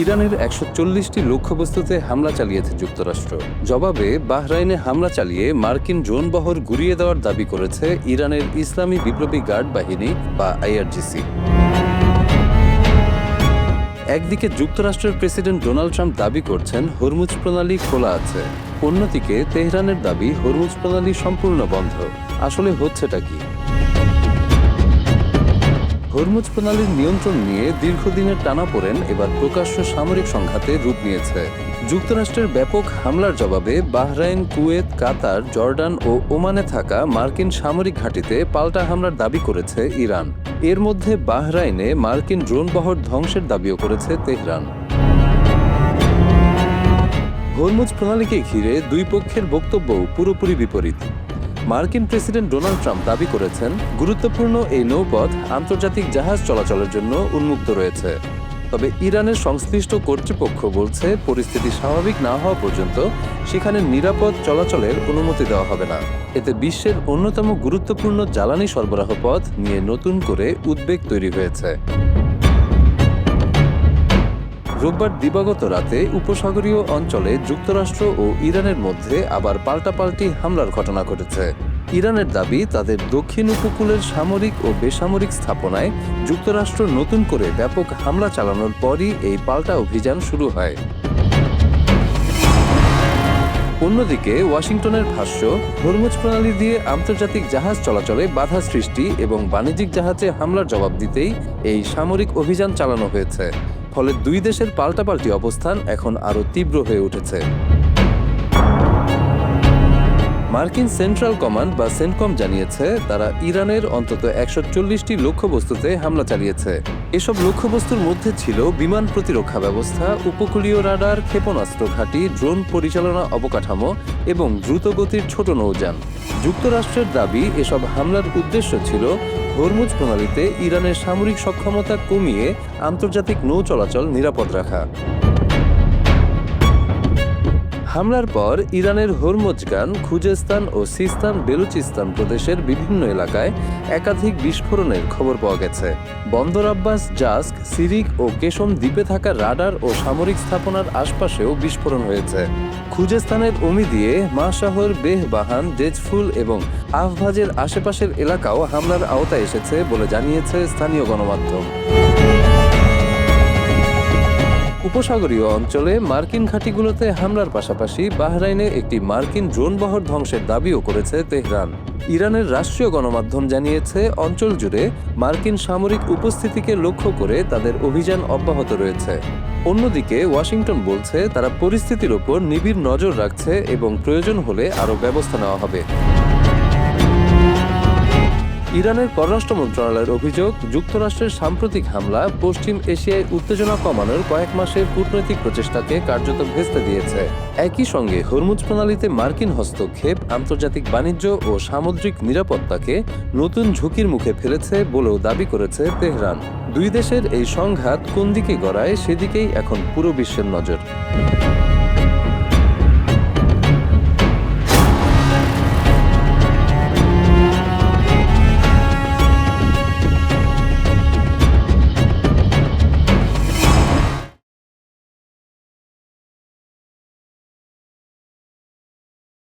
ইরানের ১৪০টি লক্ষ্যবস্তুতে হামলা চালিয়েছে যুক্তরাষ্ট্র। জবাবে বাহরাইনে হামলা চালিয়ে মার্কিন ড্রোন বহর গুঁড়িয়ে দেওয়ার দাবি করেছে ইরানের ইসলামী বিপ্লবী গার্ড বাহিনী বা আইআরজিসি। একদিকে যুক্তরাষ্ট্রের প্রেসিডেন্ট ডোনাল্ড ট্রাম্প দাবি করছেন হরমুজ প্রণালী খোলা আছে, অন্যদিকে তেহরানের দাবি হরমুজ প্রণালী সম্পূর্ণ বন্ধ। আসলে হচ্ছেটা কি? হরমুজ প্রণালীর নিয়ন্ত্রণ নিয়ে দীর্ঘদিনের টানাপোড়েন এবার প্রকাশ্য সামরিক সংঘাতে রূপ নিয়েছে। যুক্তরাষ্ট্রের ব্যাপক হামলার জবাবে বাহরাইন, কুয়েত, কাতার, জর্ডান ও ওমানে থাকা মার্কিন সামরিক ঘাঁটিতে পাল্টা হামলার দাবি করেছে ইরান। এর মধ্যে বাহরাইনে মার্কিন ড্রোন বহর ধ্বংসের দাবিও করেছে তেহরান। হরমুজ প্রণালীকে ঘিরে দুই পক্ষের বক্তব্য পুরোপুরি বিপরীত। মার্কিন প্রেসিডেন্ট ডোনাল্ড ট্রাম্প দাবি করেছেন গুরুত্বপূর্ণ এই নৌপথ আন্তর্জাতিক জাহাজ চলাচলের জন্য উন্মুক্ত রয়েছে। তবে ইরানের সংশ্লিষ্ট কর্তৃপক্ষ বলছে পরিস্থিতি স্বাভাবিক না হওয়া পর্যন্ত সেখানে নিরাপদ চলাচলের অনুমতি দেওয়া হবে না। এতে বিশ্বের অন্যতম গুরুত্বপূর্ণ জ্বালানি সরবরাহ পথ নিয়ে নতুন করে উদ্বেগ তৈরি হয়েছে। রোববার দিবাগত রাতে উপসাগরীয় অঞ্চলে যুক্তরাষ্ট্র ও ইরানের মধ্যে আবার পাল্টাপাল্টি হামলার ঘটনা ঘটেছে। ইরানের দাবি তাদের দক্ষিণ উপকূলের সামরিক ও বেসামরিক স্থাপনায় যুক্তরাষ্ট্র নতুন করে ব্যাপক হামলা চালানোর পরই এই পাল্টা অভিযান শুরু হয়। অন্যদিকে ওয়াশিংটনের ভাষ্য, হরমুজ প্রণালী দিয়ে আন্তর্জাতিক জাহাজ চলাচলে বাধা সৃষ্টি এবং বাণিজ্যিক জাহাজে হামলার জবাব দিতেই এই সামরিক অভিযান চালানো হয়েছে। ফলে দুই দেশের পাল্টাপাল্টি অবস্থান এখন আরও তীব্র হয়ে উঠেছে। মার্কিন সেন্ট্রাল কমান্ড বা সেন্টকম জানিয়েছে তারা ইরানের অন্তত ১৪০টি লক্ষ্যবস্তুতে হামলা চালিয়েছে। এসব লক্ষ্যবস্তুর মধ্যে ছিল বিমান প্রতিরক্ষা ব্যবস্থা, উপকূলীয় রাডার, ক্ষেপণাস্ত্র ঘাঁটি, ড্রোন পরিচালনা অবকাঠামো এবং দ্রুতগতির ছোট নৌযান। যুক্তরাষ্ট্রের দাবি এসব হামলার উদ্দেশ্য ছিল হরমুজ প্রণালীতে ইরানের সামরিক সক্ষমতা কমিয়ে আন্তর্জাতিক নৌ চলাচল নিরাপদ রাখা। হামলার পর ইরানের হরমুজগান, খুজেস্তান ও সিস্তান বেলুচিস্তান প্রদেশের বিভিন্ন এলাকায় একাধিক বিস্ফোরণের খবর পাওয়া গেছে। বন্দর আব্বাস, জাস্ক, সিরিক ও কেশম দ্বীপে থাকা রাডার ও সামরিক স্থাপনার আশপাশেও বিস্ফোরণ হয়েছে। খুজেস্তানের ওমিদিয়ে, মাশাহর, বেহবাহান, জেজফুল এবং আফভাজের আশেপাশের এলাকাও হামলার আওতায় এসেছে বলে জানিয়েছে স্থানীয় গণমাধ্যম। উপসাগরীয় অঞ্চলে মার্কিন ঘাঁটিগুলোতে হামলার পাশাপাশি বাহরাইনে একটি মার্কিন ড্রোন বহর ধ্বংসের দাবিও করেছে তেহরান। ইরানের রাষ্ট্রীয় গণমাধ্যম জানিয়েছে অঞ্চল জুড়ে মার্কিন সামরিক উপস্থিতিকে লক্ষ্য করে তাদের অভিযান অব্যাহত রয়েছে। অন্যদিকে ওয়াশিংটন বলছে তারা পরিস্থিতির ওপর নিবিড় নজর রাখছে এবং প্রয়োজন হলে আরও ব্যবস্থা নেওয়া হবে। ইরানের পররাষ্ট্র মন্ত্রণালয়ের অভিযোগ, যুক্তরাষ্ট্রের সাম্প্রতিক হামলা পশ্চিম এশিয়ায় উত্তেজনা কমানোর কয়েক মাসের কূটনৈতিক প্রচেষ্টাকে কার্যত ভেস্তে দিয়েছে। একই সঙ্গে হরমুজ প্রণালীতে মার্কিন হস্তক্ষেপ আন্তর্জাতিক বাণিজ্য ও সামুদ্রিক নিরাপত্তাকে নতুন ঝুঁকির মুখে ফেলেছে বলেও দাবি করেছে তেহরান। দুই দেশের এই সংঘাত কোন দিকে গড়ায় সেদিকেই এখন পুরো বিশ্বের নজর।